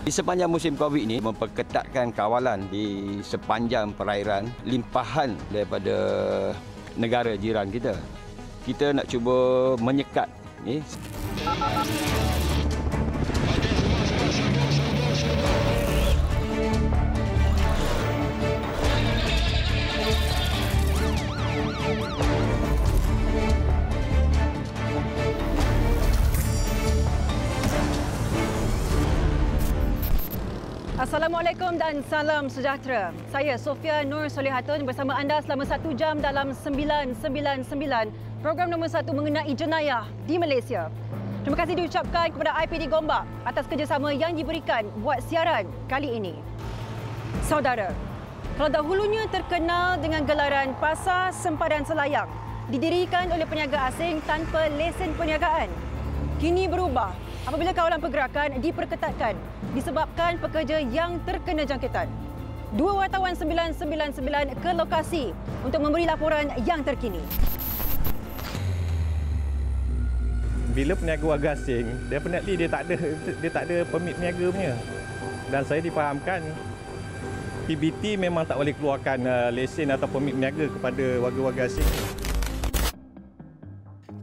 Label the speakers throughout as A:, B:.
A: Di sepanjang musim Covid ini memperketatkan kawalan di sepanjang perairan limpahan daripada negara jiran kita. Kita nak cuba menyekat ni.
B: Assalamualaikum dan salam sejahtera. Saya Sofia Nur Solihatun bersama anda selama 1 jam dalam 999, program nombor 1 mengenai jenayah di Malaysia. Terima kasih diucapkan kepada IPD Gombak atas kerjasama yang diberikan buat siaran kali ini. Saudara, kalau dahulunya terkenal dengan gelaran Pasar Sempadan Selayang, didirikan oleh peniaga asing tanpa lesen perniagaan, kini berubah apabila kawalan pergerakan diperketatkan disebabkan pekerja yang terkena jangkitan. 2 wartawan 999 ke lokasi untuk memberi laporan yang terkini.
C: Bila peniaga warga asing, definitely dia tak ada permit peniaga punya. Dan saya difahamkan PBT memang tak boleh keluarkan lesen atau permit peniaga kepada warga-warga asing.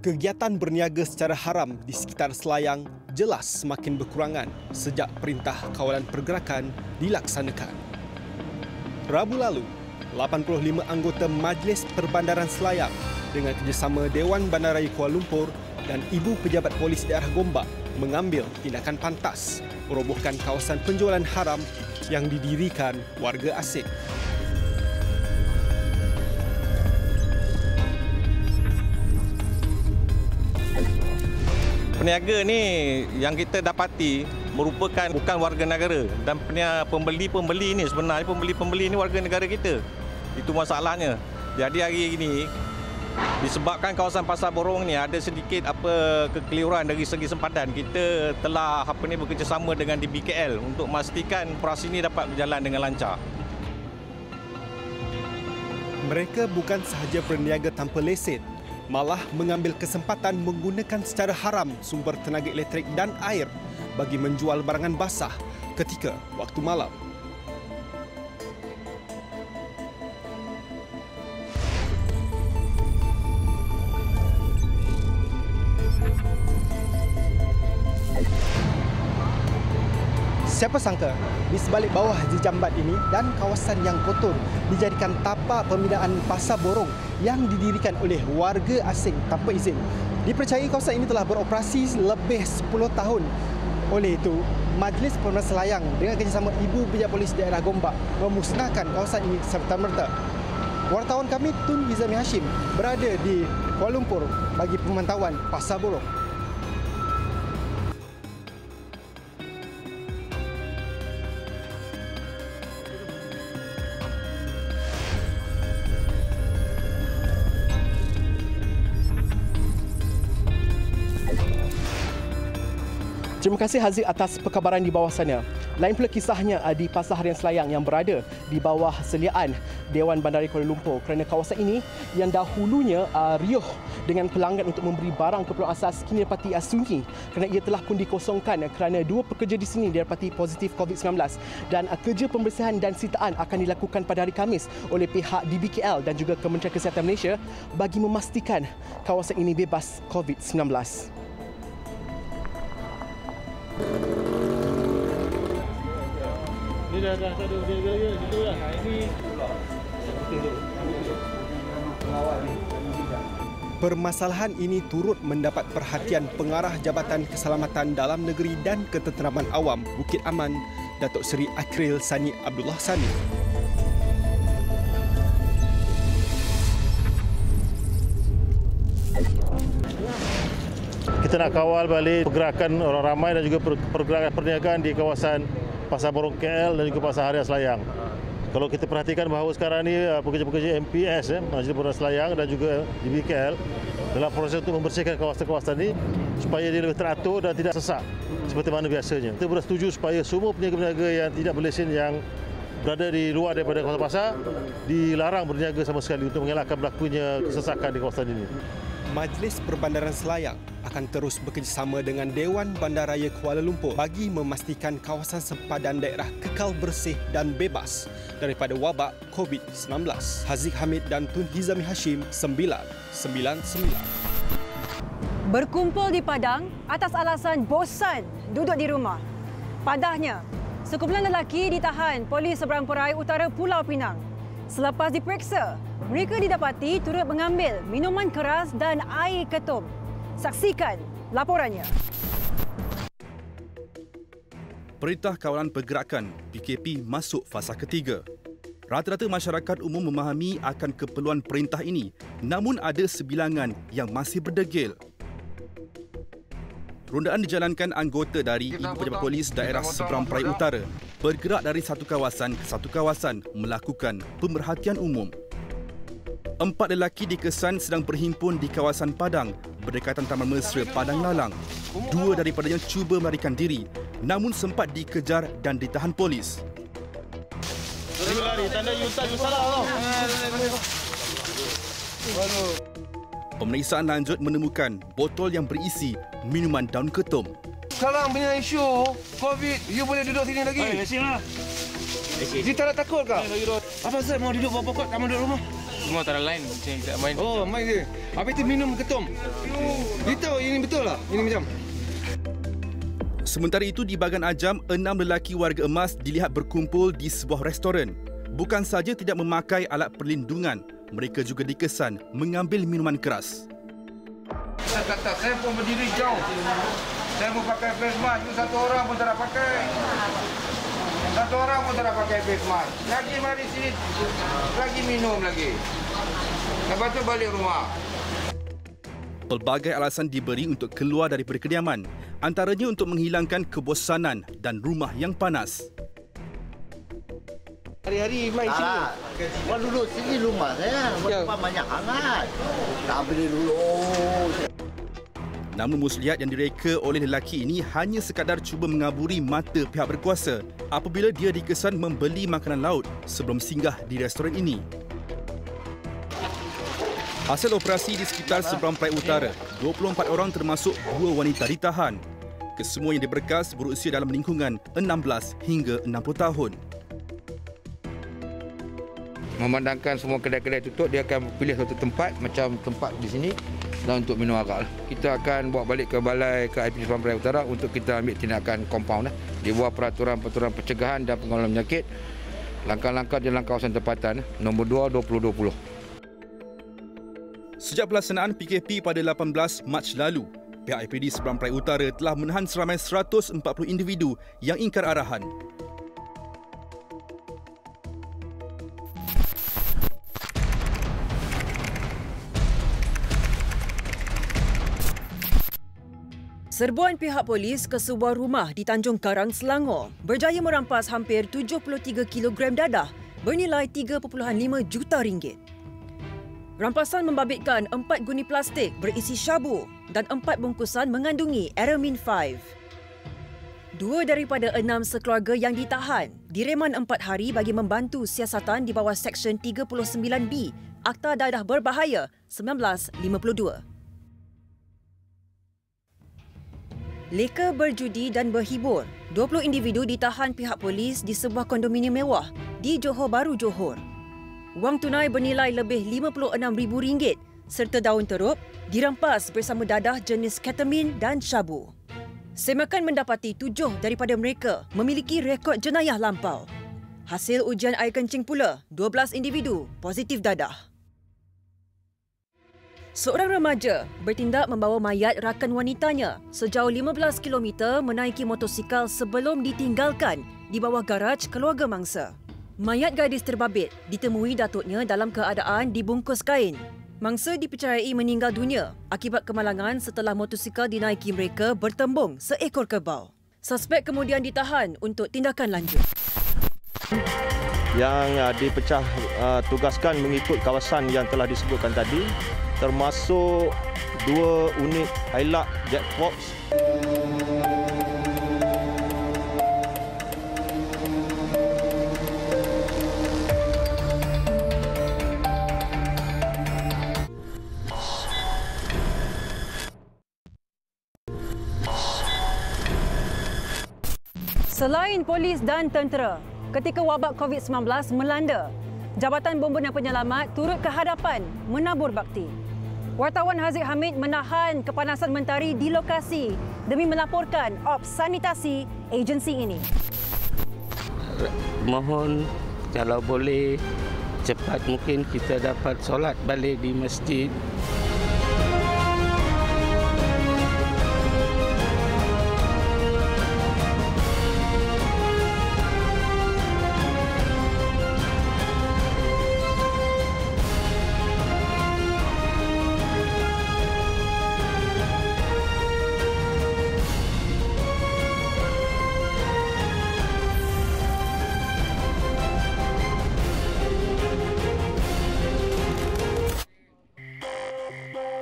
D: Kegiatan berniaga secara haram di sekitar Selayang jelas semakin berkurangan sejak Perintah Kawalan Pergerakan dilaksanakan. Rabu lalu, 85 anggota Majlis Perbandaran Selayang dengan kerjasama Dewan Bandaraya Kuala Lumpur dan Ibu Pejabat Polis Daerah Gombak mengambil tindakan pantas merobohkan kawasan penjualan haram yang didirikan warga asing.
C: Peniaga ni yang kita dapati merupakan bukan warga negara dan pembeli-pembeli ni sebenarnya pembeli-pembeli ni warga negara kita. Itu masalahnya. Jadi hari ini disebabkan kawasan Pasar Borong ni ada sedikit kekeliruan dari segi sempadan, kita telah bekerjasama dengan DBKL untuk memastikan operasi ini dapat berjalan dengan lancar.
D: Mereka bukan sahaja berniaga tanpa lesen, malah mengambil kesempatan menggunakan secara haram sumber tenaga elektrik dan air bagi menjual barangan basah ketika waktu malam. Siapa sangka di sebalik bawah jejambat ini dan kawasan yang kotor dijadikan tapak pembinaan Pasar Borong yang didirikan oleh warga asing tanpa izin. Dipercayai kawasan ini telah beroperasi lebih 10 tahun. Oleh itu, Majlis Perbandaran Selayang dengan kerjasama Ibu Pejabat Polis Daerah Gombak memusnahkan kawasan ini serta-merta. Wartawan kami Tun Izami Hashim berada di Kuala Lumpur bagi pemantauan Pasar Borong.
E: Terima kasih Haziq atas perkabaran di bawah sana. Lain pula kisahnya di Pasar Harian Selayang yang berada di bawah seliaan Dewan Bandaraya Kuala Lumpur, kerana kawasan ini yang dahulunya riuh dengan pelanggan untuk memberi barang keperluan asas kini dapati sunyi kerana ia telah pun dikosongkan kerana 2 pekerja di sini didapati positif COVID-19 dan kerja pembersihan dan sitaan akan dilakukan pada hari Khamis oleh pihak DBKL dan juga Kementerian Kesihatan Malaysia bagi memastikan kawasan ini bebas COVID-19.
F: Ini dah satu dia gitu lah. Ini
D: permasalahan ini turut mendapat perhatian Pengarah Jabatan Keselamatan Dalam Negeri dan Ketenteraman Awam Bukit Aman, Datuk Seri Akril Sani Abdullah Sani.
F: kita nak kawal balik pergerakan orang ramai dan juga pergerakan perniagaan di kawasan Pasar Borong KL dan juga Pasar Harian Selayang. Kalau kita perhatikan bahawa sekarang ni pekerja-pekerja MPS, Majlis Perbandaran Selayang dan juga DBKL dalam proses untuk membersihkan kawasan-kawasan ini supaya dia lebih teratur dan tidak sesak seperti mana biasanya. Kita bersetuju supaya semua peniaga-peniaga yang tidak berlesen yang berada di luar daripada kawasan pasar dilarang berniaga sama sekali untuk mengelakkan berlakunya kesesakan di kawasan ini.
D: Majlis Perbandaran Selayang akan terus bekerjasama dengan Dewan Bandaraya Kuala Lumpur bagi memastikan kawasan sempadan daerah kekal bersih dan bebas daripada wabak COVID-19. Haziq Hamid dan Tun Hizami Hashim, 999.
B: Berkumpul di Padang atas alasan bosan duduk di rumah. Padahnya, sekumpulan lelaki ditahan polis seberang perai utara Pulau Pinang. Selepas diperiksa, mereka didapati turut mengambil minuman keras dan air ketum. Saksikan laporannya.
G: Perintah Kawalan Pergerakan PKP masuk fasa ketiga. Rata-rata masyarakat umum memahami akan keperluan perintah ini, namun ada sebilangan yang masih berdegil. Rondaan dijalankan anggota dari Ibu Pejabat Polis Daerah Seberang Perai Utara bergerak dari satu kawasan ke satu kawasan melakukan pemerhatian umum. 4 lelaki dikesan sedang berhimpun di kawasan Padang berdekatan Taman Mesra Padang Lalang. 2 daripadanya cuba melarikan diri namun sempat dikejar dan ditahan polis. Pemeriksaan lanjut menemukan botol yang berisi minuman daun ketum.
H: Sekarang punya isu COVID, you boleh duduk sini lagi? Siap. You tak nak takut ke? Apa Zat mau duduk bawa pokok, tak mau duduk rumah?
I: Semua tak ada lain, macam tak main.
H: Oh, main je. Habis tu minum ketum. Itu ini betul lah, ini macam.
G: Sementara itu di Bagan Ajam, 6 lelaki warga emas dilihat berkumpul di sebuah restoran. Bukan saja tidak memakai alat perlindungan, mereka juga dikesan mengambil minuman keras.
H: Saya kata, saya pun berdiri jauh. Saya mau pakai face mask, satu orang pun tak nak pakai. Satu orang pun tak nak pakai face mask. Lagi mari sini, lagi minum lagi. Lepas tu balik rumah.
G: Pelbagai alasan diberi untuk keluar daripada kediaman, antaranya untuk menghilangkan kebosanan dan rumah yang panas.
H: Hari-hari main sini.
J: Mau duduk sini rumah saya, rumah banyak hangat. Tak boleh duduk.
G: Namun muslihat yang direka oleh lelaki ini hanya sekadar cuba mengaburi mata pihak berkuasa apabila dia dikesan membeli makanan laut sebelum singgah di restoran ini. Hasil operasi di sekitar Seberang Perai Utara, 24 orang termasuk 2 wanita ditahan. Kesemua yang diberkas berusia dalam lingkungan 16 hingga 60 tahun.
H: Memandangkan semua kedai-kedai tutup, dia akan pilih satu tempat macam tempat di sini dan untuk minum arak. Kita akan bawa balik ke balai ke IPD Seberang Perai Utara untuk kita ambil tindakan kompaun. Dibuat peraturan-peraturan pencegahan dan pengelolaan penyakit. Langkah-langkah dalam kawasan tempatan nombor 2 2020.
G: Sejak pelaksanaan PKP pada 18 Mac lalu, pihak IPD Seberang Perai Utara telah menahan seramai 140 individu yang ingkar arahan.
B: Serbuan pihak polis ke sebuah rumah di Tanjung Karang, Selangor berjaya merampas hampir 73 kilogram dadah bernilai 3.5 juta ringgit. Rampasan membabitkan 4 guni plastik berisi syabu dan 4 bungkusan mengandungi Aramin 5. 2 daripada 6 sekeluarga yang ditahan direman 4 hari bagi membantu siasatan di bawah Seksyen 39B Akta Dadah Berbahaya 1952. Leka berjudi dan berhibur, 20 individu ditahan pihak polis di sebuah kondominium mewah di Johor Bahru, Johor. Wang tunai bernilai lebih RM56,000 serta daun teruk dirampas bersama dadah jenis ketamin dan syabu. Semakan mendapati 7 daripada mereka memiliki rekod jenayah lampau. Hasil ujian air kencing pula, 12 individu positif dadah. Seorang remaja bertindak membawa mayat rakan wanitanya sejauh 15 km menaiki motosikal sebelum ditinggalkan di bawah garaj keluarga mangsa. Mayat gadis terbabit ditemui datuknya dalam keadaan dibungkus kain. Mangsa dipercayai meninggal dunia akibat kemalangan setelah motosikal dinaiki mereka bertembung seekor kerbau. Suspek kemudian ditahan untuk tindakan lanjut.
K: Yang dipecah tugaskan mengikut kawasan yang telah disebutkan tadi, termasuk 2 unit Hilux Jet Fox.
B: Selain polis dan tentera, ketika wabak COVID-19 melanda, Jabatan Bomba dan Penyelamat turut ke hadapan menabur bakti. Wartawan Haziq Hamid menahan kepanasan mentari di lokasi demi melaporkan ops sanitasi agensi ini.
L: Mohon kalau boleh cepat mungkin kita dapat solat balik di masjid.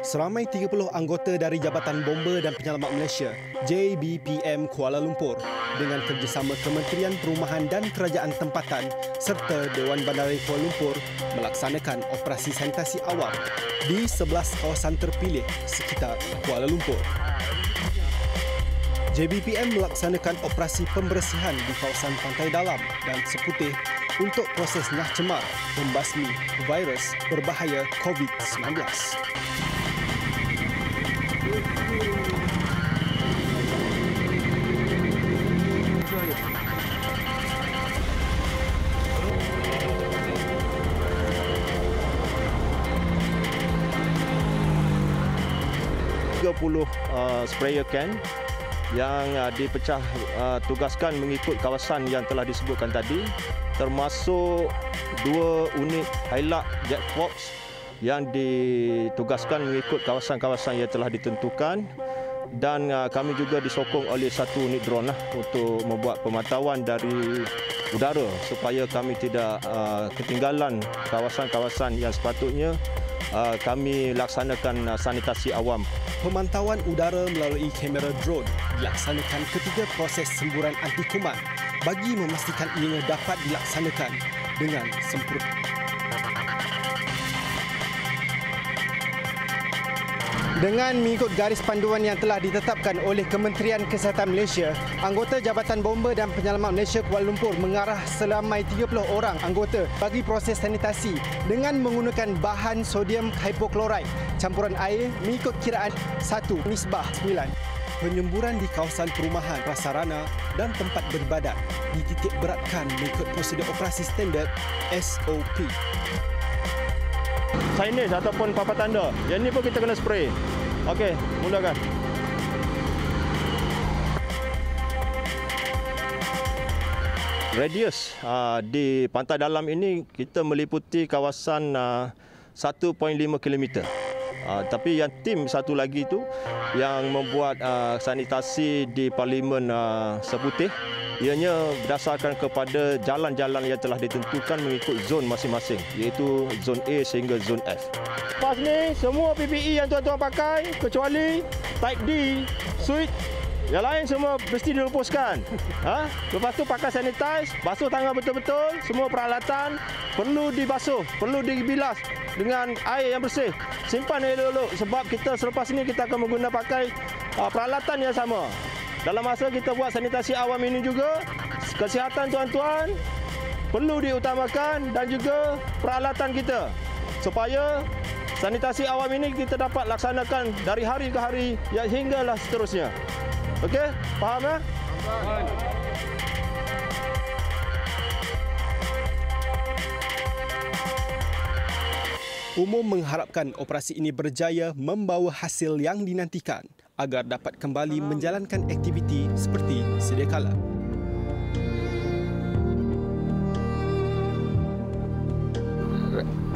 D: Seramai 30 anggota dari Jabatan Bomba dan Penyelamat Malaysia, JBPM Kuala Lumpur, dengan kerjasama Kementerian Perumahan dan Kerajaan Tempatan serta Dewan Bandar Kuala Lumpur melaksanakan operasi sanitasi awam di 11 kawasan terpilih sekitar Kuala Lumpur. JBPM melaksanakan operasi pembersihan di kawasan Pantai Dalam dan Seputih untuk proses nyah cemar membasmi virus berbahaya COVID-19.
K: Sprayer can yang dipecah tugaskan mengikut kawasan yang telah disebutkan tadi, termasuk 2 unit Hilux Jet Fox yang ditugaskan mengikut kawasan-kawasan yang telah ditentukan, dan kami juga disokong oleh 1 unit drone untuk membuat pemantauan dari udara supaya kami tidak ketinggalan kawasan-kawasan yang sepatutnya kami laksanakan sanitasi awam.
D: Pemantauan udara melalui kamera drone dilaksanakan ketika proses semburan anti kuman bagi memastikan ianya dapat dilaksanakan dengan sempurna. Dengan mengikut garis panduan yang telah ditetapkan oleh Kementerian Kesihatan Malaysia, anggota Jabatan Bomba dan Penyelamat Malaysia Kuala Lumpur mengarah seramai 30 orang anggota bagi proses sanitasi dengan menggunakan bahan sodium hipoklorid campuran air mengikut kiraan 1:9. Penyemburan di kawasan perumahan, prasarana dan tempat beribadat dititik beratkan mengikut prosedur operasi standard SOP.
K: Signage ataupun papan tanda. Yang ni pun kita kena spray. Okey, mulakan. Radius di Pantai Dalam ini kita meliputi kawasan 1.5 km. Tapi yang tim satu lagi tu yang membuat sanitasi di Parlimen Seputih, ianya berdasarkan kepada jalan-jalan yang telah ditentukan mengikut zon masing-masing, iaitu zon A sehingga zon F. Lepas ni semua PPE yang tuan-tuan pakai kecuali Type D, suit, yang lain semua mesti dilupuskan. Lepas tu pakai sanitize, basuh tangan betul-betul, semua peralatan perlu dibasuh, perlu dibilas dengan air yang bersih. Simpan elok-elok sebab kita selepas ini kita akan menggunakan pakai peralatan yang sama. Dalam masa kita buat sanitasi awam ini juga, kesihatan tuan-tuan perlu diutamakan dan juga peralatan kita supaya sanitasi awam ini kita dapat laksanakan dari hari ke hari hinggalah seterusnya. Okey, faham ya? Faham.
D: Umum mengharapkan operasi ini berjaya membawa hasil yang dinantikan agar dapat kembali menjalankan aktiviti seperti sedia kala.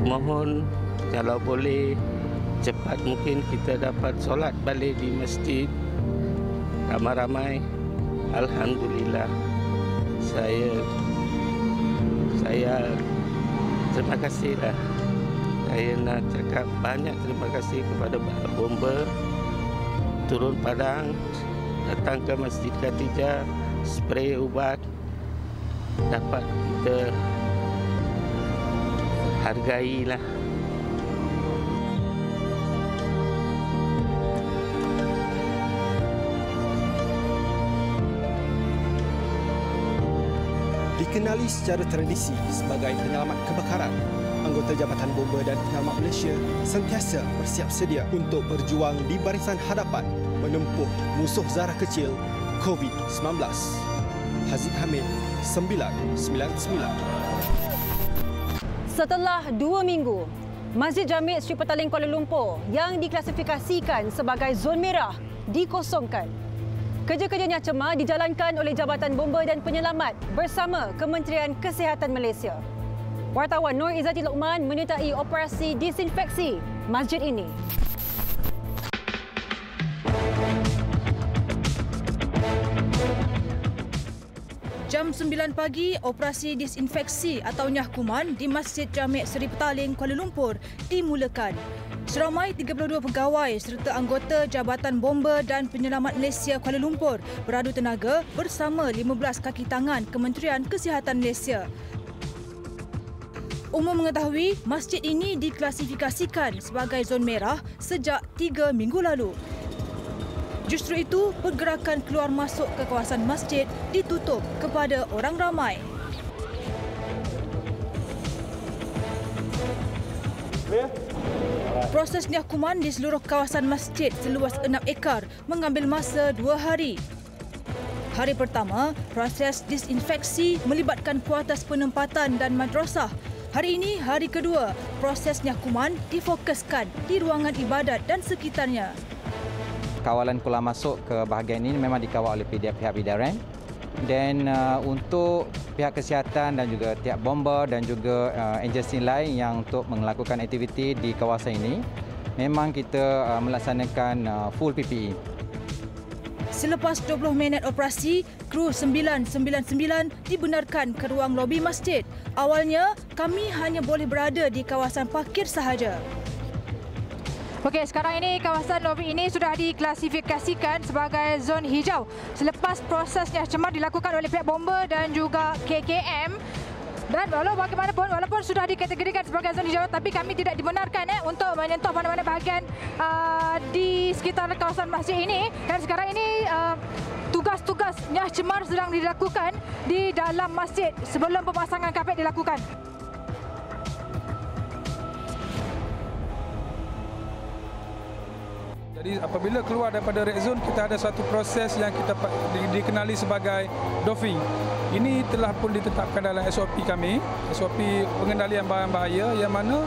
L: Mohon kalau boleh cepat mungkin kita dapat solat balik di masjid ramai-ramai. Alhamdulillah. Saya terima kasihlah. Saya nak cakap banyak terima kasih kepada Bomba, turun padang, datang ke Masjid Khatijah, spray ubat, dapat kita hargailah.
D: dikenali secara tradisi sebagai penyelamat kebakaran, anggota Jabatan Bomba dan Penyelamat Malaysia sentiasa bersiap sedia untuk berjuang di barisan hadapan menempuh musuh zarah kecil COVID-19. Haziq Hamid, 999.
B: Setelah 2 minggu, Masjid Jami' Sri Petaling Kuala Lumpur yang diklasifikasikan sebagai zon merah dikosongkan. Kerja-kerja nyacema dijalankan oleh Jabatan Bomba dan Penyelamat bersama Kementerian Kesihatan Malaysia. Wartawan Nur Izzati Luqman menyertai operasi disinfeksi masjid ini.
M: Jam 9 pagi, operasi disinfeksi atau nyah kuman di Masjid Jami' Sri Petaling Kuala Lumpur dimulakan. Seramai 32 pegawai serta anggota Jabatan Bomba dan Penyelamat Malaysia Kuala Lumpur beradu tenaga bersama 15 kaki tangan Kementerian Kesihatan Malaysia. Umum mengetahui, masjid ini diklasifikasikan sebagai zon merah sejak 3 minggu lalu. Justru itu, pergerakan keluar masuk ke kawasan masjid ditutup kepada orang ramai. Proses nyakuman di seluruh kawasan masjid seluas 6 ekar mengambil masa 2 hari. Hari pertama, proses disinfeksi melibatkan kuartus penempatan dan madrasah. Hari ini, hari kedua, proses nyakuman difokuskan di ruangan ibadat dan sekitarnya.
N: Kawalan keluar masuk ke bahagian ini memang dikawal oleh pihak PDRM, dan untuk pihak kesihatan dan juga pihak bomba dan juga agensi lain yang untuk melakukan aktiviti di kawasan ini, memang kita melaksanakan full PPE.
M: Selepas 20 minit operasi, kru 999 dibenarkan ke ruang lobi masjid. Awalnya, kami hanya boleh berada di kawasan parkir sahaja.
O: Okey, sekarang ini kawasan lobi ini sudah diklasifikasikan sebagai zon hijau. Selepas prosesnya cuma dilakukan oleh pihak bomba dan juga KKM. Dan walaupun sudah dikategorikan sebagai zon hijau, tapi kami tidak dibenarkan untuk menyentuh mana-mana bahagian di sekitar kawasan masjid ini. Dan sekarang ini tugas-tugas nyah cemar sedang dilakukan di dalam masjid sebelum pemasangan kapet dilakukan.
P: Jadi apabila keluar daripada red zone, kita ada satu proses yang kita dikenali sebagai doffing. Ini telah pun ditetapkan dalam SOP kami, SOP pengendalian barang bahaya, yang mana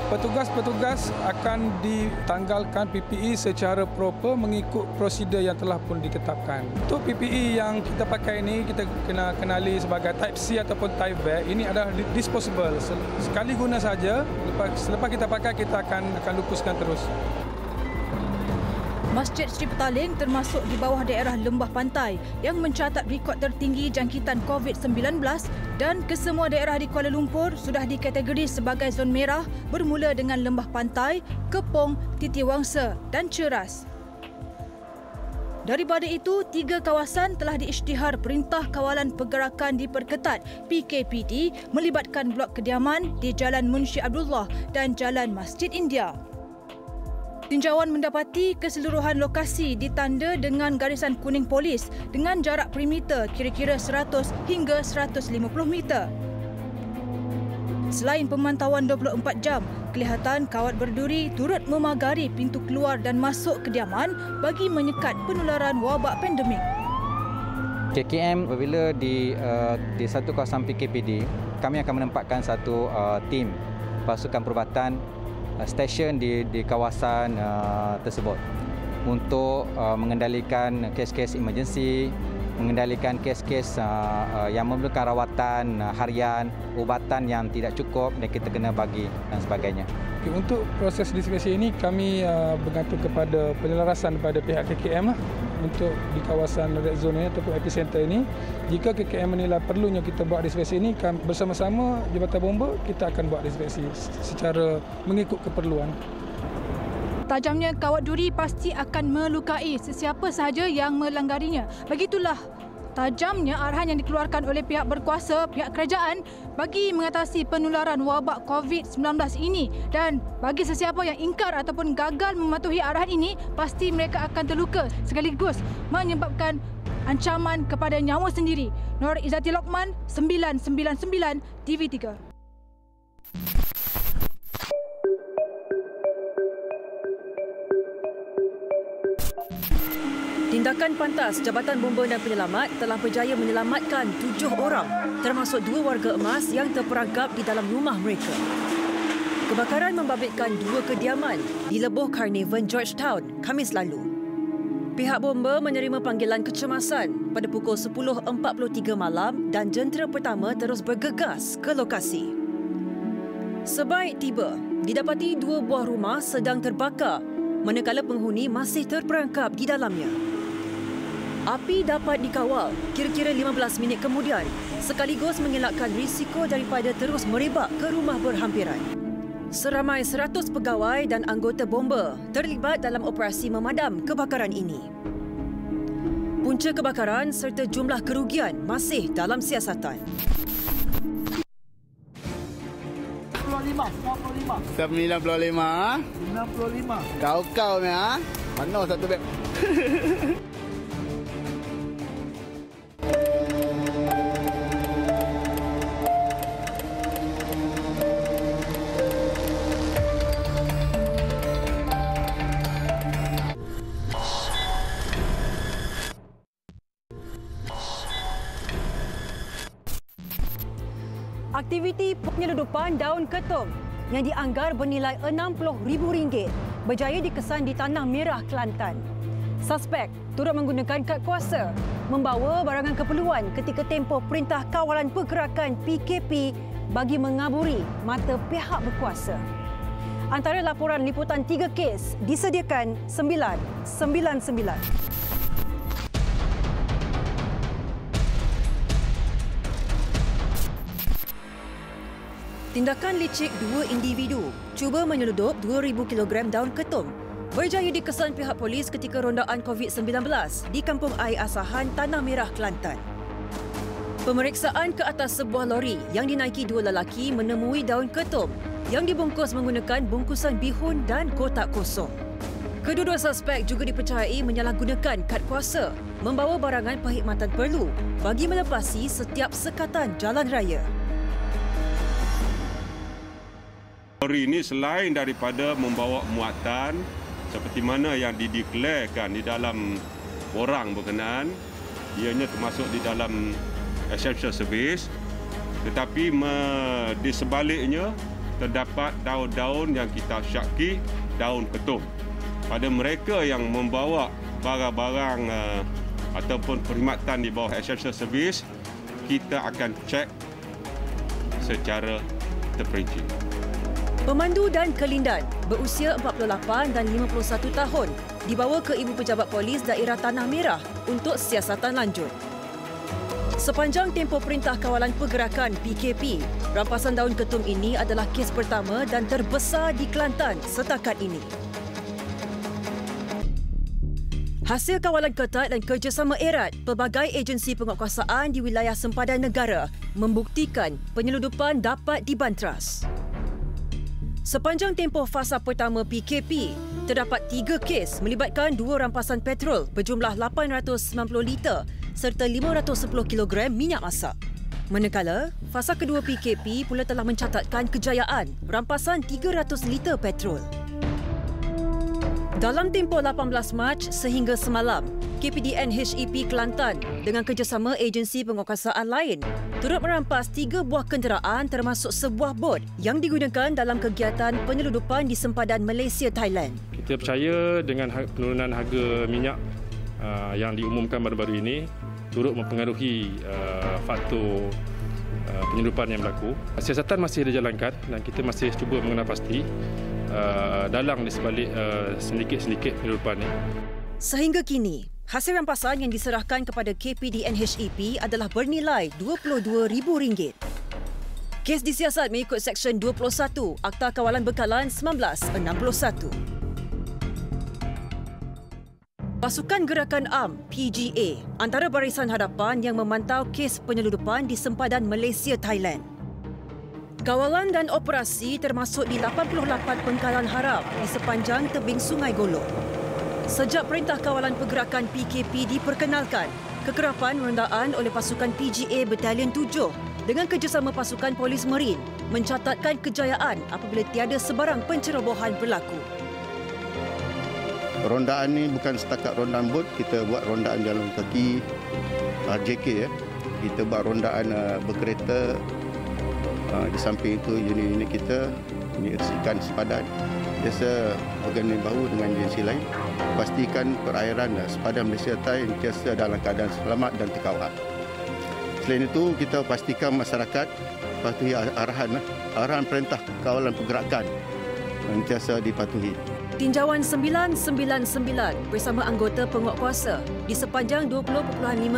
P: petugas-petugas akan ditanggalkan PPE secara proper mengikut prosedur yang telah pun ditetapkan. Untuk PPE yang kita pakai ini, kita kena kenali sebagai Type C ataupun Type V. Ini adalah disposable. Sekali guna saja, selepas kita pakai, kita akan lupuskan terus.
M: Masjid Sri Petaling termasuk di bawah daerah lembah pantai yang mencatat rekod tertinggi jangkitan COVID-19 dan kesemua daerah di Kuala Lumpur sudah dikategori sebagai zon merah bermula dengan lembah pantai, Kepong, Titiwangsa dan Ceras. Daripada itu, 3 kawasan telah diisytihar Perintah Kawalan Pergerakan Diperketat PKPD melibatkan blok kediaman di Jalan Munshi Abdullah dan Jalan Masjid India. Tinjauan mendapati keseluruhan lokasi ditanda dengan garisan kuning polis dengan jarak perimeter kira-kira 100 hingga 150 meter. Selain pemantauan 24 jam, kelihatan kawat berduri turut memagari pintu keluar dan masuk kediaman bagi menyekat penularan wabak pandemik.
N: KKM apabila di satu kawasan PKPD, kami akan menempatkan satu tim pasukan perubatan stesen di kawasan tersebut untuk mengendalikan kes-kes emergency, mengendalikan kes-kes yang memerlukan rawatan harian, ubatan yang tidak cukup dan kita kena bagi dan sebagainya.
P: Untuk proses disinfeksi ini kami bergantung kepada penyelarasan pada pihak KKM untuk di kawasan red zone ini ataupun epicenter ini. Jika KKM menilai perlunya kita buat disinfeksi ini, bersama-sama Jabatan Bomba kita akan buat disinfeksi secara mengikut keperluan.
M: Tajamnya kawat duri pasti akan melukai sesiapa sahaja yang melanggarinya. Begitulah tajamnya arahan yang dikeluarkan oleh pihak berkuasa, pihak kerajaan bagi mengatasi penularan wabak COVID-19 ini, dan bagi sesiapa yang ingkar ataupun gagal mematuhi arahan ini, pasti mereka akan terluka sekaligus menyebabkan
O: ancaman kepada nyawa sendiri. Nur Izzati Lokman, 999 TV3.
B: Tindakan pantas Jabatan Bomba dan Penyelamat telah berjaya menyelamatkan 7 orang, termasuk 2 warga emas yang terperangkap di dalam rumah mereka. Kebakaran membabitkan 2 kediaman di Lebuh Carnarvon, Georgetown, Khamis lalu. Pihak bomba menerima panggilan kecemasan pada pukul 10.43 malam dan jentera pertama terus bergegas ke lokasi. Sebaik tiba, didapati 2 buah rumah sedang terbakar, manakala penghuni masih terperangkap di dalamnya. Api dapat dikawal kira-kira 15 minit kemudian, sekaligus mengelakkan risiko daripada terus merebak ke rumah berhampiran. Seramai 100 pegawai dan anggota bomba terlibat dalam operasi memadam kebakaran ini. Punca kebakaran serta jumlah kerugian masih dalam siasatan.
Q: 95. 95. Kau ya. Mana satu beg?
B: Aktiviti penyeludupan daun ketum yang dianggar bernilai RM60,000 berjaya dikesan di Tanah Merah, Kelantan. Suspek turut menggunakan kad kuasa membawa barangan keperluan ketika tempoh Perintah Kawalan Pergerakan PKP bagi mengaburi mata pihak berkuasa. Antara laporan liputan 3 kes disediakan 999. Tindakan licik 2 individu cuba menyeludup 2,000 kg daun ketum berjaya dikesan pihak polis ketika rondaan COVID-19 di Kampung Air Asahan, Tanah Merah, Kelantan. Pemeriksaan ke atas sebuah lori yang dinaiki 2 lelaki menemui daun ketum yang dibungkus menggunakan bungkusan bihun dan kotak kosong. Kedua-dua suspek juga dipercayai menyalahgunakan kad kuasa membawa barangan perkhidmatan perlu bagi melepasi setiap sekatan jalan raya.
R: Lori ini selain daripada membawa muatan seperti mana yang dideklarkan di dalam borang berkenaan, ianya termasuk di dalam essential service, tetapi di sebaliknya terdapat daun-daun yang kita syaki daun ketum. Pada mereka yang membawa barang-barang ataupun perkhidmatan di bawah essential service, kita akan cek secara terperinci.
B: Pemandu dan Kelindan berusia 48 dan 51 tahun dibawa ke Ibu Pejabat Polis Daerah Tanah Merah untuk siasatan lanjut. Sepanjang tempoh Perintah Kawalan Pergerakan PKP, rampasan daun ketum ini adalah kes pertama dan terbesar di Kelantan setakat ini. Hasil kawalan ketat dan kerjasama erat pelbagai agensi penguatkuasaan di wilayah sempadan negara membuktikan penyeludupan dapat dibantras. Sepanjang tempoh fasa pertama PKP, terdapat 3 kes melibatkan 2 rampasan petrol berjumlah 890 liter serta 510 kg minyak masak. Manakala, fasa kedua PKP pula telah mencatatkan kejayaan rampasan 300 liter petrol. Dalam tempoh 18 Mac sehingga semalam, KPDN HEP Kelantan dengan kerjasama agensi penguatkuasaan lain turut merampas 3 buah kenderaan termasuk sebuah bot yang digunakan dalam kegiatan penyeludupan di sempadan Malaysia, Thailand.
S: Kita percaya dengan penurunan harga minyak yang diumumkan baru-baru ini turut mempengaruhi faktor penyeludupan yang berlaku. Siasatan masih dijalankan dan kita masih cuba mengenal pasti dalang di sebalik sedikit-sedikit penyeludupan ini.
B: Sehingga kini, hasil rampasan yang diserahkan kepada KPDN HEP adalah bernilai RM22,000. Kes disiasat mengikut Seksyen 21 Akta Kawalan Bekalan 1961. Pasukan Gerakan Am PGA antara barisan hadapan yang memantau kes penyeludupan di sempadan Malaysia, Thailand. Kawalan dan operasi termasuk di 88 pengkalan haram di sepanjang tebing Sungai Golok. Sejak Perintah Kawalan Pergerakan PKP diperkenalkan, Kekerapan rondaan oleh pasukan PGA Batalion 7 dengan kerjasama pasukan Polis Marin mencatatkan kejayaan apabila tiada sebarang pencerobohan berlaku.
T: Rondaan ni bukan setakat rondaan bot, kita buat rondaan jalan kaki, JK. Kita buat rondaan berkereta. Di samping itu unit-unit kita, unit resikan sepadan, biasa berganding bahu dengan agensi lain. Pastikan perairan sepadan Malaysia sentiasa dalam keadaan selamat dan terkawal. Selain itu, kita pastikan masyarakat patuhi arahan perintah kawalan pergerakan sentiasa dipatuhi.
B: Tinjauan 999 bersama anggota penguatkuasa di sepanjang 20.5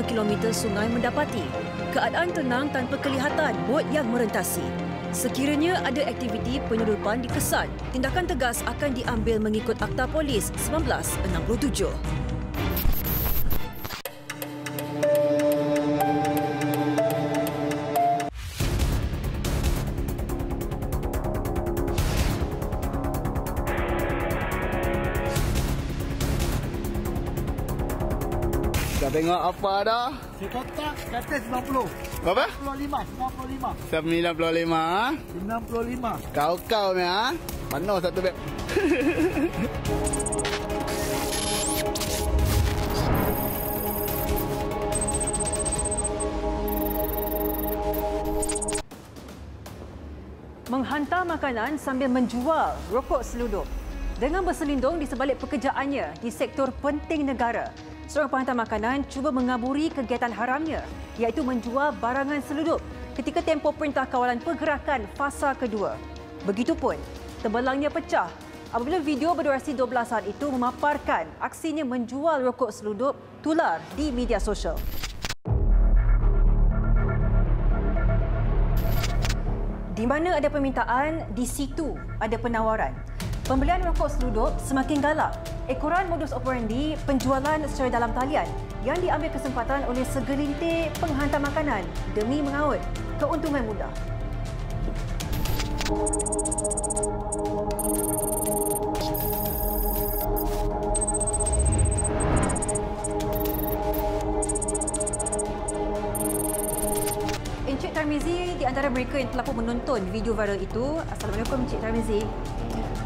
B: km sungai mendapati keadaan tenang tanpa kelihatan bot yang merentasi. Sekiranya ada aktiviti penyeludupan dikesan, tindakan tegas akan diambil mengikut Akta Polis 1967.
Q: Dah tengok apa dah?
J: Si kotak kata 90.
Q: Berapa?
J: 95.
Q: 95. Kau ni ah. Mana satu beg?
B: Menghantar makanan sambil menjual rokok selundup. Dengan berselindung di sebalik pekerjaannya di sektor penting negara, seorang penghantar makanan cuba mengaburi kegiatan haramnya iaitu menjual barangan selundup ketika tempoh Perintah Kawalan Pergerakan Fasa Kedua. Begitupun, tembelangnya pecah apabila video berdurasi 12 saat itu memaparkan aksinya menjual rokok selundup tular di media sosial. Di mana ada permintaan, di situ ada penawaran. Pembelian rokok selundup semakin galak. Ekoran modus operandi penjualan secara dalam talian yang diambil kesempatan oleh segelintir penghantar makanan demi mengaut keuntungan mudah. Encik Tarmizi di antara mereka yang telah pun menonton video viral itu. Assalamualaikum Encik Tarmizi.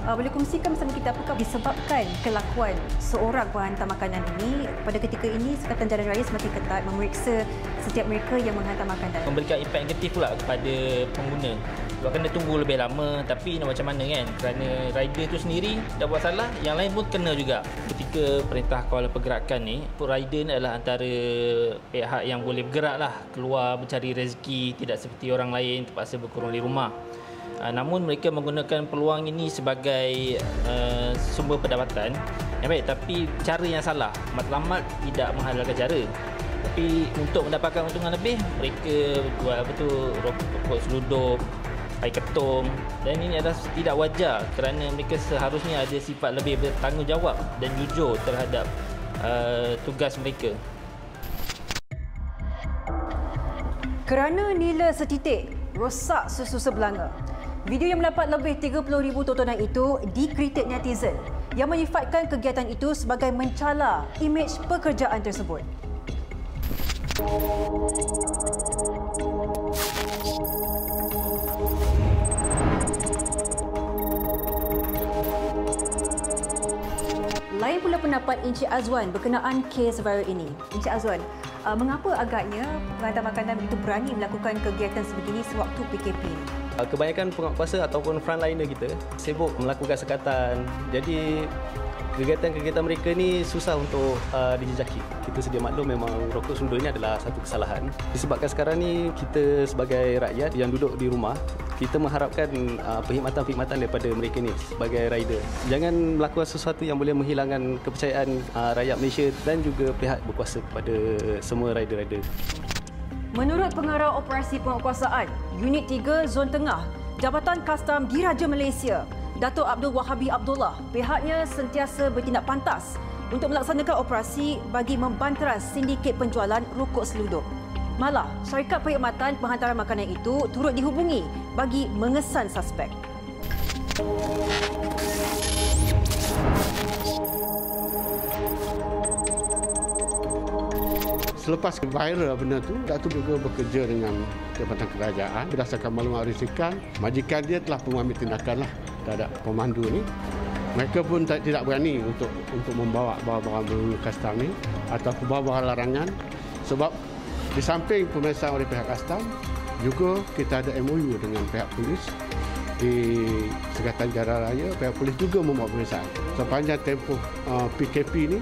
B: Boleh kongsikan bersama kita apakah disebabkan kelakuan seorang penghantar makanan ini pada ketika ini Sekatan Jalan Raya semakin ketat memeriksa setiap mereka yang menghantar makanan?
U: Memberikan impak negatif pula kepada pengguna. Sebab kena tunggu lebih lama, tapi nak macam mana kan? Kerana rider tu sendiri dah buat salah, yang lain pun kena juga. Ketika Perintah Kawalan Pergerakan ni, rider ni adalah antara pihak yang boleh bergerak lah, keluar mencari rezeki, tidak seperti orang lain terpaksa berkurung di rumah. Namun mereka menggunakan peluang ini sebagai sumber pendapatan yang baik, tapi cara yang salah. Matlamat tidak menghalalkan cara. Tapi untuk mendapatkan keuntungan lebih, mereka buat rokok selundup, air ketum, dan ini adalah tidak wajar kerana mereka seharusnya ada sifat lebih bertanggungjawab dan jujur terhadap tugas mereka.
B: Kerana nila setitik, rosak susu sebelanga. Video yang mendapat lebih 30,000 tontonan itu dikritik netizen yang menyifatkan kegiatan itu sebagai mencela imej pekerjaan tersebut. Lain pula pendapat Encik Azwan berkenaan kes viral ini. Encik Azwan, mengapa agaknya penghantar makanan begitu berani melakukan kegiatan sebegini sewaktu PKP ini?
V: Kebanyakan penguatkuasa ataupun frontliner kita sibuk melakukan sekatan. Jadi kegiatan-kegiatan mereka ni susah untuk dijejaki. Kita sedia maklum memang rokok selundup ini adalah satu kesalahan. Disebabkan sekarang ni kita sebagai rakyat yang duduk di rumah, kita mengharapkan perkhidmatan-perkhidmatan daripada mereka ni sebagai rider. Jangan melakukan sesuatu yang boleh menghilangkan kepercayaan rakyat Malaysia dan juga pihak berkuasa kepada semua rider-rider.
B: Menurut Pengarah Operasi Penguatkuasaan Unit 3 Zon Tengah, Jabatan Kastam Diraja Malaysia, Dato' Abdul Wahabi Abdullah, pihaknya sentiasa bertindak pantas untuk melaksanakan operasi bagi membanteras sindiket penjualan rokok selundup. Malah, syarikat perkhidmatan penghantaran makanan itu turut dihubungi bagi mengesan suspek.
A: Selepas viral benda tu, Datuk juga bekerja dengan Jabatan Kerajaan berdasarkan maklumat risikan. Majikan dia telah mengambil tindakan terhadap pemandu ni. Mereka pun tidak berani untuk membawa barang-barang melalui kastam ni atau barang-barang larangan, sebab di samping pemeriksaan oleh pihak kastam, juga kita ada MOU dengan pihak polis. Di Sekatan Jalan Raya, pihak polis juga membuat pemeriksaan. Sepanjang tempoh PKP ni,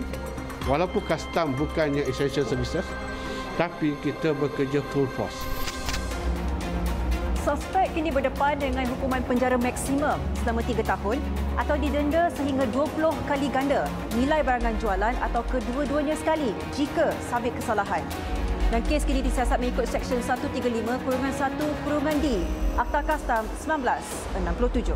A: walaupun kastam bukannya essential services, tapi kita bekerja full force.
B: Suspek kini berdepan dengan hukuman penjara maksimum selama 3 tahun atau didenda sehingga 20 kali ganda nilai barangan jualan atau kedua-duanya sekali jika sabit kesalahan. Dan kes kini disiasat mengikut Seksyen 135/1/D Akta Kastam 1967.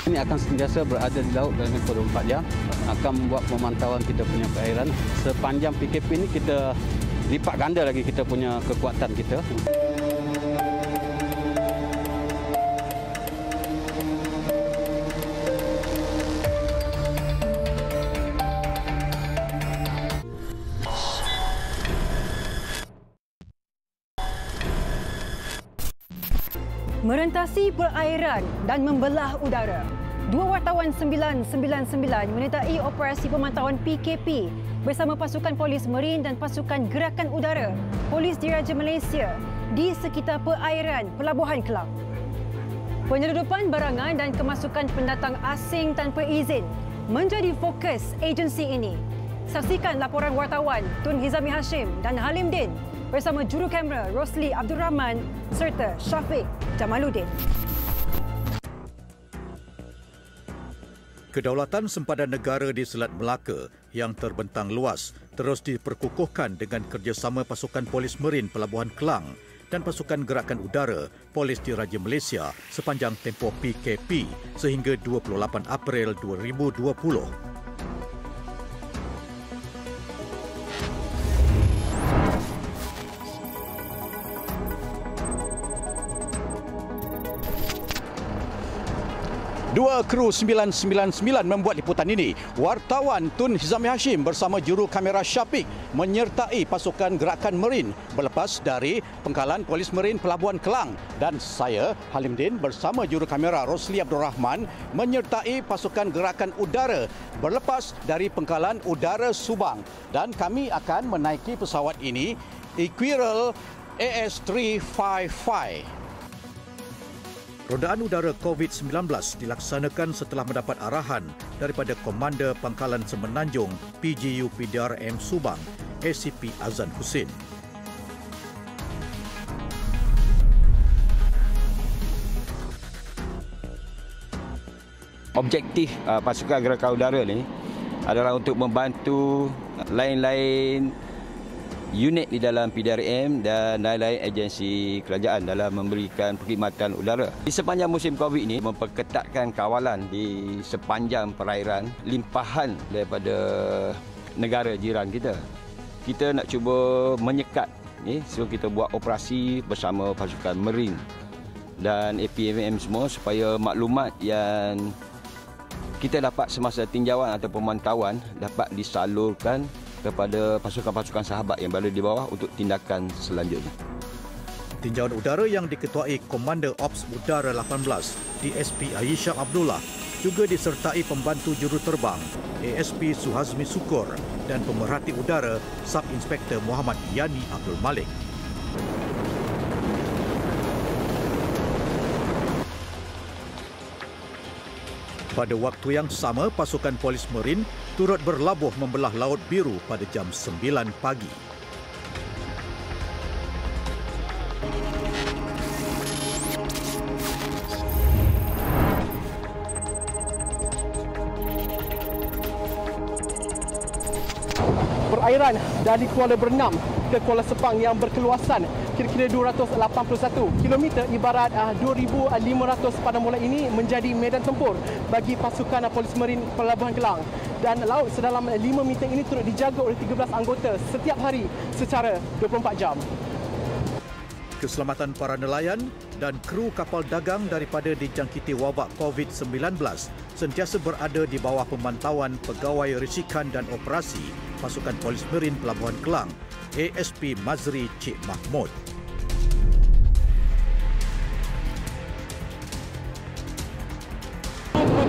C: Ini akan sentiasa berada di laut dalam 24 jam. Akan membuat pemantauan kita punya perairan. Sepanjang PKP ini kita lipat ganda lagi kita punya kekuatan kita.
B: Merentasi perairan dan membelah udara. 2 wartawan 999 menyertai operasi pemantauan PKP bersama pasukan polis marin dan pasukan gerakan udara Polis Diraja Malaysia di sekitar perairan Pelabuhan Kelang. Penyeludupan barangan dan kemasukan pendatang asing tanpa izin menjadi fokus agensi ini. Saksikan laporan wartawan Tun Hizami Hashim dan Halim Din bersama juru kamera Rosli Abdul Rahman serta Syafiq Jamaluddin.
W: Kedaulatan sempadan negara di Selat Melaka yang terbentang luas terus diperkukuhkan dengan kerjasama pasukan polis marin Pelabuhan Kelang dan pasukan gerakan udara Polis Diraja Malaysia sepanjang tempoh PKP sehingga 28 April 2020. Dua kru 999 membuat liputan ini. Wartawan Tun Hizami Hashim bersama juru kamera Syafiq menyertai pasukan gerakan marin berlepas dari Pengkalan Polis Marin Pelabuhan Kelang, dan saya Halim Din bersama juru kamera Rosli Abdul Rahman menyertai pasukan gerakan udara berlepas dari Pengkalan Udara Subang, dan kami akan menaiki pesawat ini Equirel AS355. Rondaan udara COVID-19 dilaksanakan setelah mendapat arahan daripada Komander Pangkalan Semenanjung PGU PDRM Subang, ACP Azan Husin.
X: Objektif pasukan gerakan udara ni adalah untuk membantu lain-lain unit di dalam PDRM dan lain-lain agensi kerajaan dalam memberikan perkhidmatan udara. Di sepanjang musim COVID ini, memperketatkan kawalan di sepanjang perairan limpahan daripada negara jiran kita. Kita nak cuba menyekat ni, so kita buat operasi bersama pasukan Marine dan APMM semua supaya maklumat yang kita dapat semasa tinjauan atau pemantauan dapat disalurkan kepada pasukan-pasukan sahabat yang berada di bawah untuk tindakan selanjutnya.
W: Tinjauan udara yang diketuai Komander Ops Udara 18 DSP Aisyah Abdullah juga disertai pembantu juruterbang ASP Suhazmi Sukur dan pemerhati udara Sub-Inspektor Muhammad Yani Abdul Malik. Pada waktu yang sama, pasukan polis marin turut berlabuh membelah Laut Biru pada jam 9 pagi.
E: Perairan dari Kuala Bernam ke Kuala Sepang yang berkeluasan kira-kira 281 km ibarat 2,500 pada mula ini menjadi medan tempur bagi pasukan polis marin Pelabuhan Kelang, dan laut sedalam 5 meter ini turut dijaga oleh 13 anggota setiap hari secara 24 jam.
W: Keselamatan para nelayan dan kru kapal dagang daripada dijangkiti wabak COVID-19 sentiasa berada di bawah pemantauan Pegawai Risikan dan Operasi Pasukan Polis Marin Pelabuhan Kelang ASP Mazri Cik Mahmud.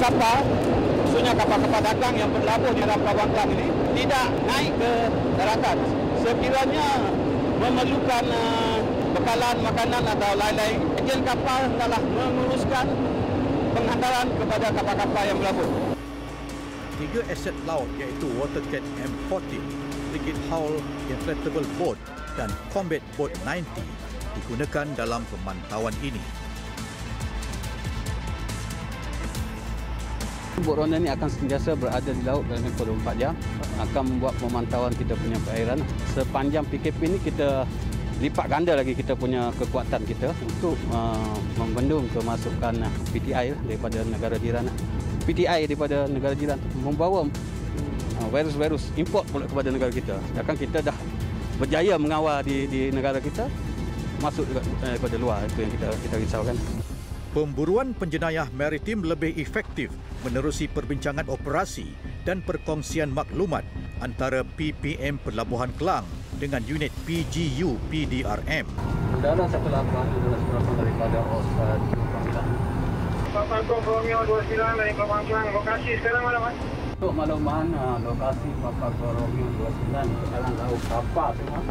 C: Kapal, khususnya kapal-kapal dagang yang berlabuh di dalam Pelabuhan Kelang ini tidak naik ke daratan. Sekiranya memerlukan bekalan makanan atau lain-lain, ejen kapal adalah menguruskan penghantaran kepada kapal-kapal yang berlabuh.
W: 3 aset laut iaitu Watercat M40, Frigate Hull Inflatable Boat dan Combat Boat 90 digunakan dalam pemantauan ini.
C: Bot ronda ini akan sentiasa berada di laut dalam 24 jam, akan membuat pemantauan kita punya perairan. Sepanjang PKP ini kita lipat ganda lagi kita punya kekuatan kita untuk membendung kemasukan PTI daripada negara jiran. PTI daripada negara jiran membawa virus-virus import pula kepada negara kita. Sedangkan kita dah berjaya mengawal di negara kita, masuk daripada luar, itu yang kita risaukan.
W: Pemburuan penjenayah maritim lebih efektif menerusi perbincangan operasi dan perkongsian maklumat antara PPM Pelabuhan Kelang dengan unit PGU PDRM.
C: Dalam satu laporan daripada Oscar
F: Kapal Kom Romeo 29 dari Pelabuhan Kelang. Lokasi sekarang mana, Mas?
C: Untuk makluman lokasi Kapal Kom Romeo 29 sekarang laut kapal semua.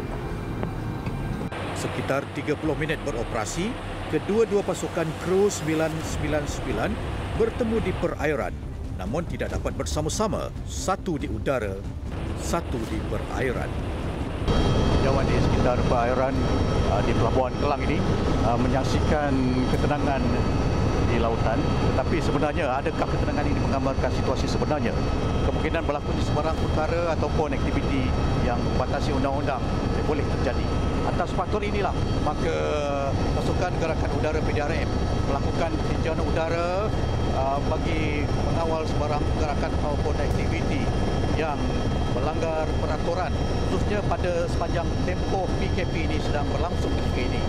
W: Sekitar 30 minit beroperasi, kedua-dua pasukan kru 999 bertemu di perairan, namun tidak dapat bersama-sama, satu di udara, satu di perairan. Jauhan di sekitar perairan di Pelabuhan Kelang ini menyaksikan ketenangan di lautan, tetapi sebenarnya adakah ketenangan ini menggambarkan situasi sebenarnya? Kemungkinan berlaku di sebarang utara ataupun aktiviti yang membatasi undang-undang boleh terjadi. Atas faktor inilah, maka pasukan gerakan udara PDRM melakukan tinjauan udara bagi mengawal sebarang gerakan maupun aktiviti yang melanggar peraturan, khususnya pada sepanjang tempoh PKP ini sedang berlangsung ketika ini.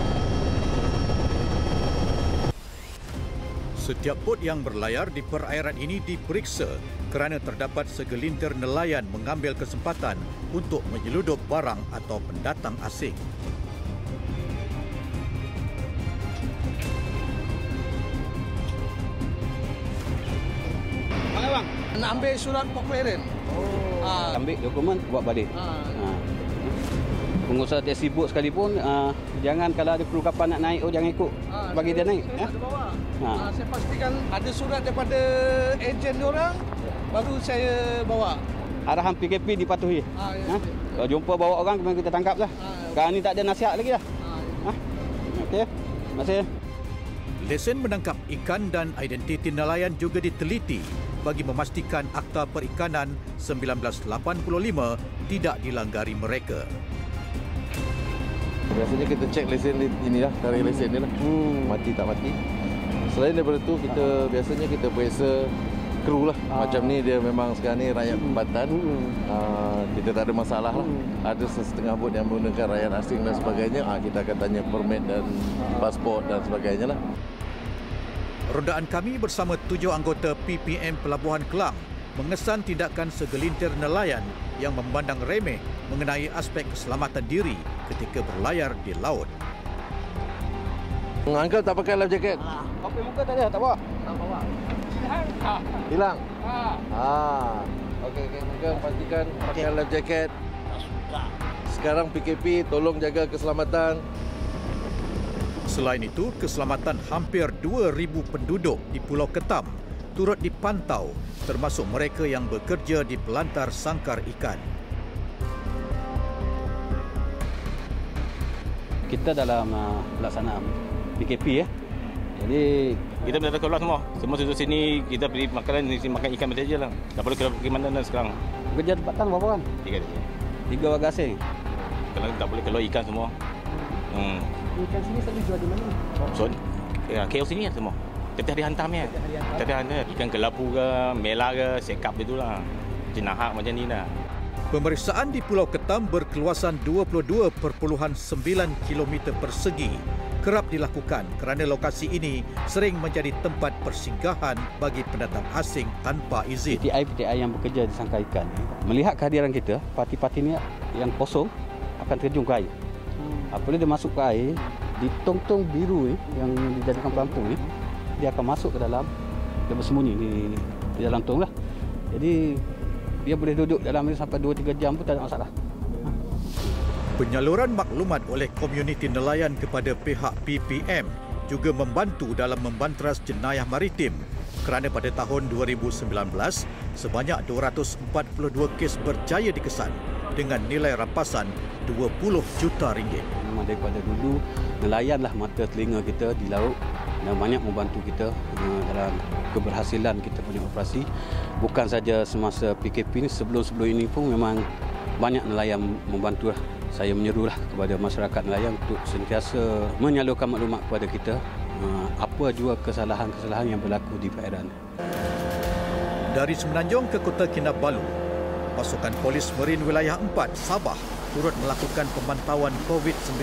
W: Setiap bot yang berlayar di perairan ini diperiksa kerana terdapat segelintir nelayan mengambil kesempatan untuk menyeludup barang atau pendatang asing.
Q: Mana bang? Nak ambil surat port clearance.
C: Ambil dokumen, buat balik. Pengusaha taksi bot sekalipun, jangan kalau ada kru kapal nak naik, jangan ikut bagi dia naik.
Q: Saya pastikan ada surat daripada ejen diorang, baru saya bawa.
C: Arahan PKP dipatuhi. Kalau jumpa bawa orang, kemudian kita tangkap lah. Sekarang ni tak ada nasihat lagi lah. Okey, terima kasih.
W: Lesen menangkap ikan dan identiti nelayan juga diteliti bagi memastikan Akta Perikanan 1985 tidak dilanggari mereka.
G: Biasanya kita cek lesen inilah, tarikh lesen ni lah. Mati tak mati. Selain daripada itu, biasanya kita periksa kru lah. Macam ni dia memang sekarang ni rakyat tempatan. Kita tak ada masalah lah. Ada setengah bot yang menggunakan rakyat asing dan sebagainya. Kita akan tanya permit dan pasport dan sebagainya lah.
W: Rondaan kami bersama 7 anggota PPM Pelabuhan Kelang mengesan tindakan segelintir nelayan yang memandang remeh mengenai aspek keselamatan diri ketika berlayar di laut.
G: Uncle tak pakai life jacket?
C: Kopi muka tak ada, tak bawa? Tak bawa.
G: Hilang? Okey, Uncle pastikan pakai life jacket. Sekarang PKP, tolong jaga keselamatan.
W: Selain itu, keselamatan hampir 2,000 penduduk di Pulau Ketam turut dipantau, termasuk mereka yang bekerja di pelantar sangkar ikan.
C: Kita dalam pelaksanaan PKP Jadi
H: kita dah keluar semua. Semua duduk sini, kita beli makanan, makan ikan macam saja lah. Tak perlu pergi mana sekarang.
C: Kerja tempatan berapa orang? 3 warga asing.
H: Kalau tak boleh keluar ikan semua.
E: Ikan sini selalu jual di mana?
H: KL sini semua. Kita dihantar ni. Kita dihantar ikan kelapu ke, mela ke, sekap itulah. Jenahak macam ni lah.
W: Pemeriksaan di Pulau Ketam berkeluasan 22.9 km persegi kerap dilakukan kerana lokasi ini sering menjadi tempat persinggahan bagi pendatang asing tanpa izin.
C: PTI yang bekerja di sangkar ikan melihat kehadiran kita, parti-parti ni yang kosong akan akan terjun ke air. Apabila dia masuk ke air, di tong-tong biru yang dijadikan pelampung ni, dia akan masuk ke dalam, dia bersembunyi di dalam tong lah. Jadi dia boleh duduk dalam ni sampai 2-3 jam pun tak ada masalah.
W: Penyaluran maklumat oleh komuniti nelayan kepada pihak PPM juga membantu dalam membanteras jenayah maritim kerana pada tahun 2019 sebanyak 242 kes berjaya dikesan dengan nilai rampasan 20 juta ringgit.
C: Memang daripada dulu nelayanlah mata telinga kita di laut dan banyak membantu kita dalam keberhasilan kita punya operasi. Bukan saja semasa PKP ini, sebelum-sebelum ini pun memang banyak nelayan membantulah. Saya menyerulah kepada masyarakat nelayan untuk sentiasa menyalurkan maklumat kepada kita apa juga kesalahan-kesalahan yang berlaku di perairan.
W: Dari Semenanjung ke Kota Kinabalu, pasukan Polis Marin Wilayah 4 Sabah turut melakukan pemantauan COVID-19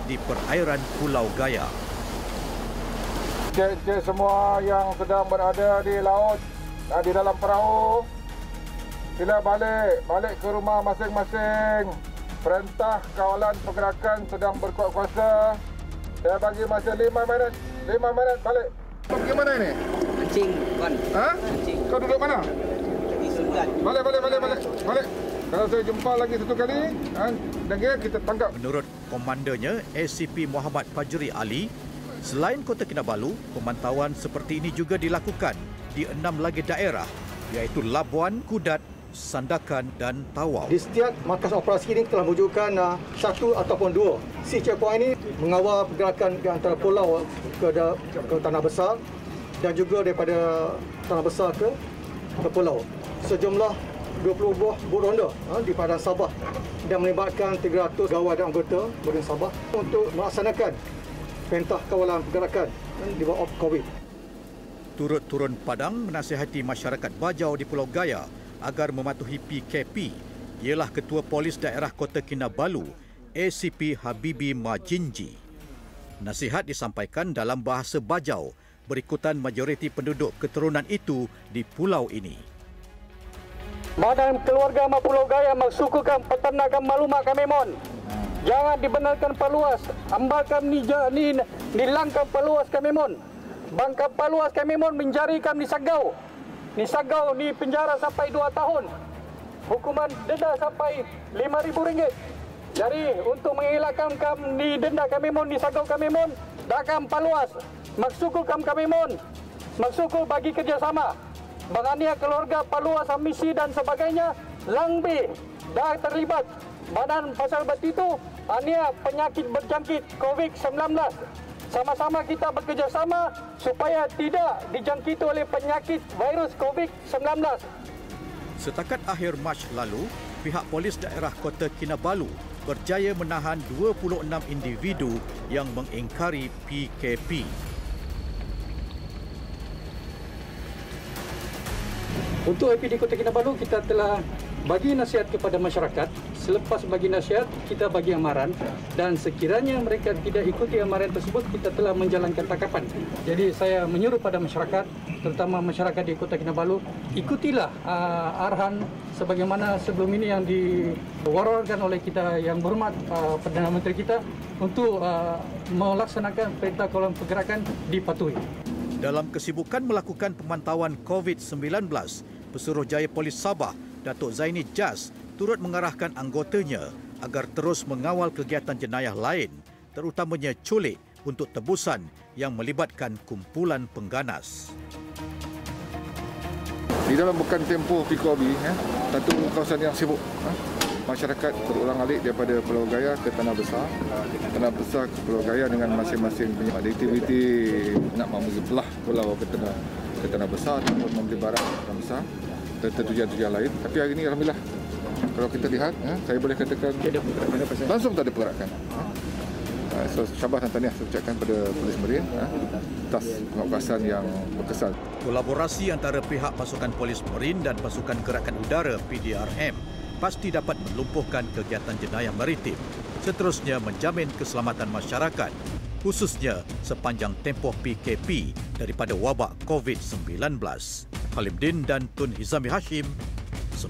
W: di perairan Pulau Gaya.
F: Cek semua yang sedang berada di laut dan di dalam perahu, sila balik ke rumah masing-masing. Perintah kawalan pergerakan sedang berkuat kuasa. Saya bagi masa 5 minit. 5 minit balik. Pergi mana ini?
D: Mancing, Wan.
F: Ha?
D: Mancing.
F: Kau duduk mana?
D: Di sebelah.
F: Balik. Kalau saya jumpa lagi satu kali, negara kita tangkap.
W: Menurut komandannya, ACP Muhammad Fajri Ali, selain Kota Kinabalu, pemantauan seperti ini juga dilakukan di 6 lagi daerah, iaitu Labuan, Kudat, Sandakan dan Tawau.
I: Di setiap markas operasi ini telah mewujudkan satu ataupun dua sea checkpoint ini mengawal pergerakan di antara pulau ke tanah besar dan juga daripada tanah besar ke pulau. Sejumlah 20 buah bot ronda di padang Sabah dan melibatkan 300 gawai dan anggota Marin Sabah untuk melaksanakan perintah kawalan pergerakan di bawah COVID.
W: Turut turun padang menasihati masyarakat Bajau di Pulau Gaya agar mematuhi PKP ialah Ketua Polis Daerah Kota Kinabalu, ACP Habibi Majinji. Nasihat disampaikan dalam bahasa Bajau berikutan majoriti penduduk keturunan itu di pulau ini.
I: Badan Keluarga Pulau Gaya mensukukan peternakan maklumat kami mohon. Jangan dibenarkan paluas. Ambalkan ni langkah paluas kami mohon. Bangka paluas kami mohon menjari kami Sagau. Ni Sagau ni penjara sampai 2 tahun. Hukuman denda sampai RM5,000. Jadi untuk mengelakkan ni denda kami mohon, ni Sagau kami mohon, dakam paluas. Maksudku kami mohon. Maksudku bagi kerjasama. Bangania keluarga paluas, misi dan sebagainya langbe dah terlibat. Badan pasal betitu ania penyakit berjangkit COVID-19. Sama-sama kita bekerjasama supaya tidak dijangkiti oleh penyakit virus COVID-19.
W: Setakat akhir Mac lalu, pihak Polis Daerah Kota Kinabalu berjaya menahan 26 individu yang mengingkari PKP.
I: Untuk APD Kota Kinabalu, kita telah bagi nasihat kepada masyarakat. Selepas bagi nasihat, kita bagi amaran dan sekiranya mereka tidak ikuti amaran tersebut, kita telah menjalankan tangkapan. Jadi saya menyuruh pada masyarakat, terutama masyarakat di Kota Kinabalu, ikutilah arahan sebagaimana sebelum ini yang diwararkan oleh kita yang berhormat Perdana Menteri kita untuk melaksanakan perintah kawalan pergerakan dipatuhi.
W: Dalam kesibukan melakukan pemantauan COVID-19, Pesuruhjaya Polis Sabah, Datuk Zaini Jas, turut mengarahkan anggotanya agar terus mengawal kegiatan jenayah lain, terutamanya culik untuk tebusan yang melibatkan kumpulan pengganas.
F: Di dalam bukan tempoh PKP, satu kawasan yang sibuk. Masyarakat berulang-alik daripada Pulau Gaya ke Tanah Besar ke Pulau Gaya dengan masing-masing punya aktiviti nak membelah pulau ke Tanah Besar ataupun membeli barang Tanah Besar dan tujuan-tujuan lain. Tapi hari ini alhamdulillah, kalau kita lihat, saya boleh katakan langsung tak ada pergerakan. So, syabas dan tahniah saya ucapkan pada Polis Marin atas penguasaan yang berkesan.
W: Kolaborasi antara pihak pasukan Polis Marin dan pasukan gerakan udara PDRM pasti dapat melumpuhkan kegiatan jenayah maritim, seterusnya menjamin keselamatan masyarakat, khususnya sepanjang tempoh PKP daripada wabak COVID-19. Halim Din dan Tun Hizami Hashim,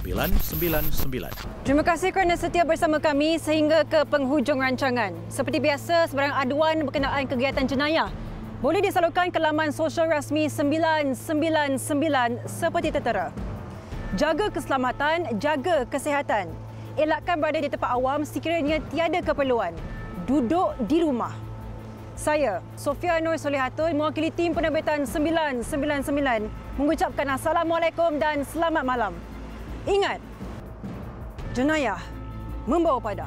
K: 999.
B: Terima kasih kerana setia bersama kami sehingga ke penghujung rancangan. Seperti biasa, sebarang aduan berkenaan kegiatan jenayah boleh disalurkan ke laman sosial rasmi 999 seperti tertera. Jaga keselamatan, jaga kesihatan. Elakkan berada di tempat awam sekiranya tiada keperluan. Duduk di rumah. Saya, Sofia Nur Solihatun, mewakili tim penerbitan 999 mengucapkan Assalamualaikum dan selamat malam. Ingat, jenayah membawa pada.